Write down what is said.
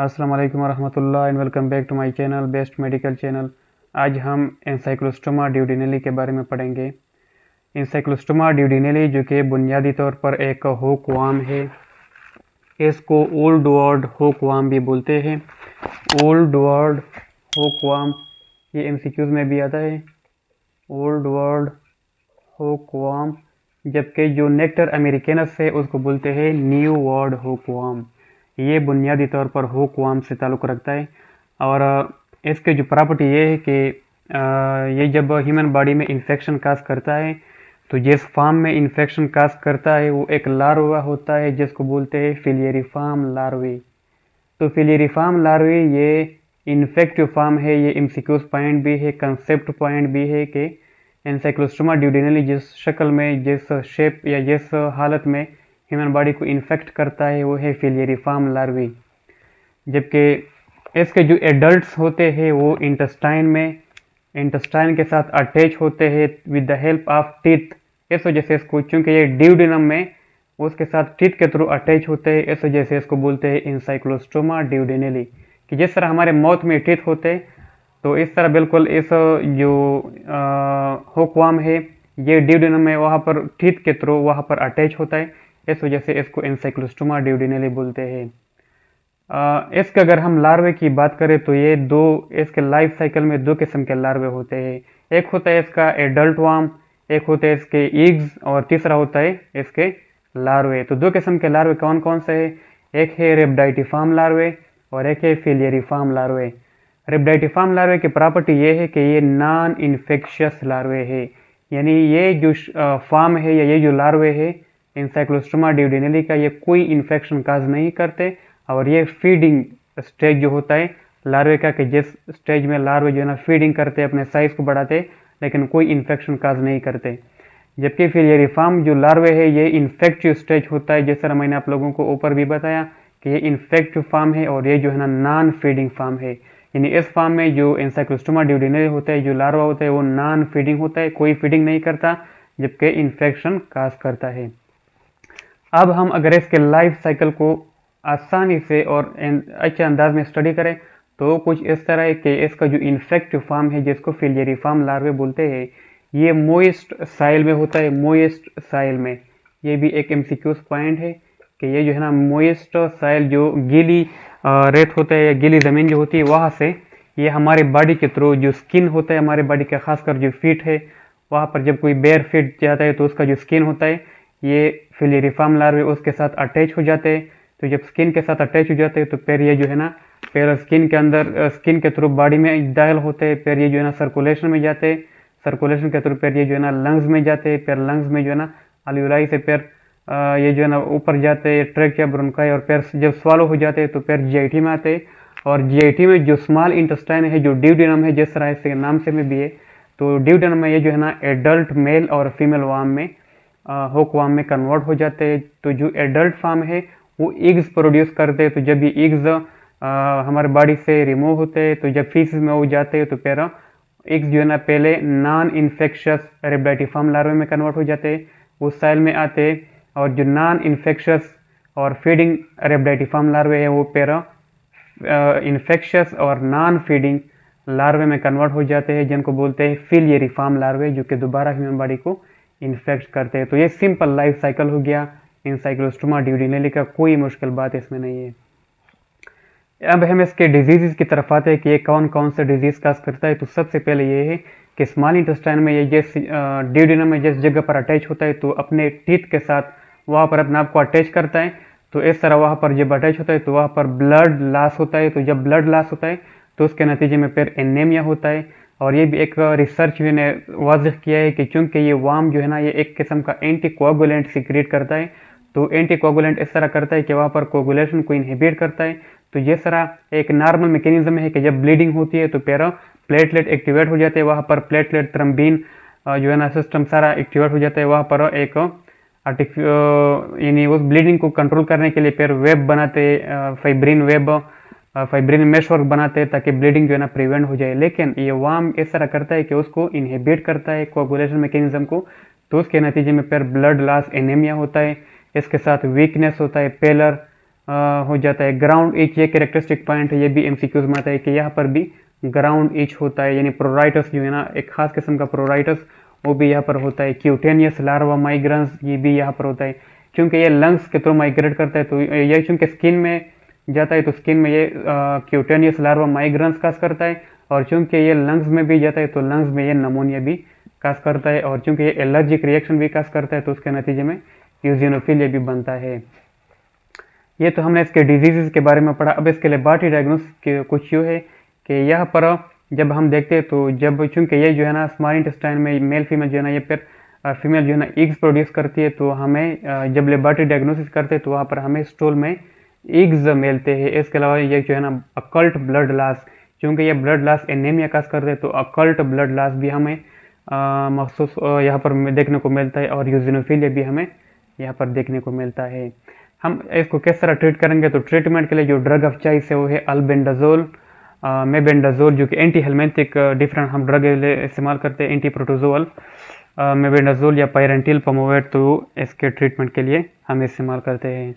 अस्सलाम वालेकुम रहमतुल्लाह and welcome back to my channel best medical channel. आज हम एनसाइक्लोस्टोमा ड्यूडेनली के बारे में पढ़ेंगे। एनसाइक्लोस्टोमा ड्यूडेनली जो कि बुनियादी तौर पर एक हुकवाम है, इसको ओल्ड वर्ड हुकवाम भी बोलते हैं। ओल्ड वर्ड हुकवाम, ये एमसीक्यूज में भी आता है, ओल्ड वर्ड हुकवाम। जबकि जो नेक्टर अमेरिकनस है उसको बोलते हैं न्यू वर्ड हुकवाम। ये बुनियादी तौर पर हुकवाम से ताल्लुक़ रखता है और इसके जो प्रॉपर्टी ये है कि ये जब ह्यूमन बॉडी में इन्फेक्शन काज करता है तो जिस फॉर्म में इन्फेक्शन काज करता है वो एक लार्वा होता है जिसको बोलते हैं फिलियरिफॉर्म लार्वे। तो फिलियरिफॉर्म लार्वे ये इन्फेक्टिव फॉर्म है। ये एमसीक्यूज पॉइंट भी है, कंसेप्ट पॉइंट भी है कि एनसाइक्लोस्टोमा ड्यूडेनली जिस शक्ल में, जिस शेप या जिस हालत में ह्यूमन बॉडी को इन्फेक्ट करता है वो है फिलियरिफॉर्म लार्वे। जबकि इसके जो एडल्ट्स होते हैं वो इंटेस्टाइन के साथ अटैच होते हैं with the help of teeth. इस वजह से इसको, चूँकि ये ड्यूडेनम में उसके साथ टीथ के थ्रू अटैच होते हैं, इस वजह से इसको बोलते हैं एनसाइक्लोस्टोमा ड्यूडेनली। कि जिस तरह हमारे माउथ में टीथ होते हैं तो इस तरह बिल्कुल इस जो हुकवाम है ये ड्यूडेनम में वहाँ पर टीथ के थ्रू वहाँ पर अटैच होता है, इस वजह से इसको एनसाइक्लोस्टोमा ड्यूडेनली बोलते हैं। इसके अगर हम लार्वे की बात करें तो ये इसके लाइफ साइकिल में दो किस्म के लार्वे होते हैं। एक होता है इसका एडल्ट वार्म, एक होता है इसके एग्स और तीसरा होता है इसके लार्वे। तो दो किस्म के लार्वे कौन कौन से हैं? एक है रेब्डाइटिफॉर्म लार्वे और एक है फिलियरिफॉर्म लार्वे। रेब्डाइटिफॉर्म लार्वे की प्रॉपर्टी ये है कि ये नॉन इन्फेक्शियस लार्वे है, यानी ये जो फॉर्म है या ये जो लार्वे है एनसाइक्लोस्टोमा ड्यूडेनली का, ये कोई इन्फेक्शन काज नहीं करते और ये फीडिंग स्टेज जो होता है लार्वे का, कि जिस स्टेज में लार्वे जो है ना फीडिंग करते, अपने साइज को बढ़ाते, लेकिन कोई इन्फेक्शन काज नहीं करते। जबकि फिलियरिफॉर्म जो लार्वे है ये इन्फेक्टिव स्टेज होता है, जिस तरह मैंने आप लोगों को ऊपर भी बताया कि ये इन्फेक्टिव फॉर्म है और ये जो है ना नॉन फीडिंग फॉर्म है। यानी इस फॉर्म में जो एनसाइक्लोस्टोमा ड्यूडेनली होता है, जो लार्वा होता है वो नॉन फीडिंग होता है, कोई फीडिंग नहीं करता, जबकि इन्फेक्शन काज करता है। अब हम अगर इसके लाइफ साइकिल को आसानी से और अच्छे अंदाज में स्टडी करें तो कुछ इस तरह है कि इसका जो इन्फेक्टिव फॉर्म है जिसको फिलियरिफॉर्म लार्वे बोलते हैं, ये मोइस्ट साइल में होता है। मोइस्ट साइल में, ये भी एक एमसीक्यूज पॉइंट है कि ये जो है ना मोइस्ट साइल, जो गीली रेत होता है या गीली ज़मीन जो होती है, वहाँ से ये हमारे बॉडी के थ्रू जो स्किन होता है हमारे बॉडी का, खासकर जो फीट है वहाँ पर जब कोई बेयर फीट जाता है तो उसका जो स्किन होता है ये फिलियरिफॉर्म लार्वे उसके साथ अटैच हो जाते हैं। तो जब स्किन के साथ अटैच हो जाते हैं तो फिर ये जो है ना फिर स्किन के अंदर, स्किन के थ्रू बॉडी में दाखिल होते हैं, फिर ये जो है ना सर्कुलेशन में जाते हैं, सर्कुलेशन के थ्रू फिर ये जो है ना लंग्स में जाते हैं, फिर लंग्स में जो है ना अल्वियोलाई से फिर ये जो है ना ऊपर जाते हैं ट्रेकिया ब्रोंकाई, और फिर जब स्वालो हो जाते हैं तो फिर जीआईटी में आते हैं। और जीआईटी में जो स्मॉल इंटेस्टाइन है, जो ड्यूडेनम है, जिस तरह इसके नाम से में भी है, तो ड्यूडेनम में ये जो है ना एडल्ट मेल और फीमेल वार्म में, हुकवाम में कन्वर्ट हो जाते हैं। तो जो एडल्ट फॉर्म है वो एग्स प्रोड्यूस करते हैं। तो जब ये एग्स हमारे बॉडी से रिमूव होते हैं तो जब फीसिस में वो जाते हैं तो फिर एग्स जो है ना पहले नॉन इन्फेक्शियस रेब्डाइटिफॉर्म लार्वे में कन्वर्ट हो जाते हैं, उस साइल में आते हैं, और जो नॉन इन्फेक्शियस और फीडिंग रेब्डाइटिफॉर्म लार्वे है वो फिर इन्फेक्शियस और नॉन फीडिंग लार्वे में कन्वर्ट हो जाते हैं, जिनको बोलते हैं फिलियरिफॉर्म लार्वे, जो कि दोबारा ह्यूमन बॉडी को इन्फेक्ट करते हैं। तो ये सिंपल लाइफ साइकिल हो गया एनसाइक्लोस्टोमा ड्यूडेनली का, कोई मुश्किल बात इसमें नहीं है। अब हम इसके डिजीज़ की तरफ आते हैं कि ये कौन कौन से डिजीज़ काज करता है। तो सबसे पहले ये है कि स्मॉल इंटेस्टाइन में ये जिस ड्यूडेनम में जिस जगह पर अटैच होता है तो अपने टीथ के साथ वहाँ पर अपने आप को अटैच करता है। तो इस तरह वहाँ पर जब अटैच होता है तो वहाँ पर ब्लड लॉस होता है। तो जब ब्लड लॉस होता है तो उसके नतीजे में फिर एनीमिया होता है। और ये भी एक रिसर्च ने वाज़ह किया है कि चूँकि ये वार्म जो है ना ये एक किस्म का एंटीकोगुलेंट सीक्रेट करता है। तो एंटीकोगुलेंट इस तरह करता है कि वहाँ पर कोगुलेशन को इनहिबिट करता है। तो जिस तरह एक नॉर्मल मैकेनिज्म है कि जब ब्लीडिंग होती है तो फिर प्लेटलेट एक्टिवेट हो जाते हैं, वहाँ पर प्लेटलेट थ्रम्बीन जो है ना सिस्टम सारा एक्टिवेट हो जाता है। वहाँ पर एक यानी उस ब्लीडिंग को कंट्रोल करने के लिए फिर वेब बनाते, fibrin web, fibrin mesh work बनाते हैं ताकि ब्लीडिंग जो है ना प्रिवेंट हो जाए। लेकिन ये वार्म इस तरह करता है कि उसको इनहिबिट करता है कोगुलेशन मैकेनिज्म को, तो उसके नतीजे में फिर ब्लड लॉस, एनीमिया होता है, इसके साथ वीकनेस होता है, पेलर हो जाता है। ग्राउंड इच ये कैरेक्टरिस्टिक पॉइंट है, ये भी एमसीक्यूज में आता है कि यहाँ पर भी ग्राउंड इच होता है, यानी प्रोराइटस जो है ना, एक खास किस्म का प्रोराइटस, वो भी यहाँ पर होता है। क्यूटेनियस लार्वा माइग्रेंस ये भी यहाँ पर होता है, क्योंकि ये लंग्स के थ्रू माइग्रेट करता है, तो ये चूंकि स्किन में जाता है तो स्किन में ये क्यूटेनियस लार्वा माइग्रेंस काज करता है, और चूंकि ये लंग्स में भी जाता है तो लंग्स में ये नमोनिया भी काज करता है, और चूंकि ये एलर्जिक रिएक्शन भी काज करता है तो उसके नतीजे में यूजिनोफिलिया भी बनता है। ये तो हमने इसके डिजीज़ के बारे में पढ़ा। अब इसके लिए बाटी डायग्नोस के कुछ यूँ है कि यहाँ पर जब हम देखते हैं तो जब चूंकि ये जो है ना स्मॉल इंटेस्टाइन में मेल फीमेल जो है ना, ये फिर फीमेल जो है ना एग्स प्रोड्यूस करती है, तो हमें जब लेबोरेटरी डायग्नोसिस करते हैं तो वहाँ पर हमें स्टूल में एग्स मिलते हैं। इसके अलावा ये जो है ना अकल्ट ब्लड लॉस, क्योंकि ये ब्लड लॉस एनीमिया काज करते हैं, तो अकल्ट ब्लड लॉस भी हमें महसूस यहाँ पर देखने को मिलता है, और यूजिनोफिलिया भी हमें यहाँ पर देखने को मिलता है। हम इसको किस तरह ट्रीट करेंगे, तो ट्रीटमेंट के लिए जो ड्रग ऑफ चॉइस है वो है अल्बेंडाजोल, मेबेंडाजोल, जो कि एंटी हेलमेंथिक डिफरेंट हम ड्रग इस्तेमाल करते हैं, एंटी प्रोटोजोल, मेबेंडाजोल या पायरेंटिल पमोवेट, तो इसके ट्रीटमेंट के लिए हम इस्तेमाल करते हैं।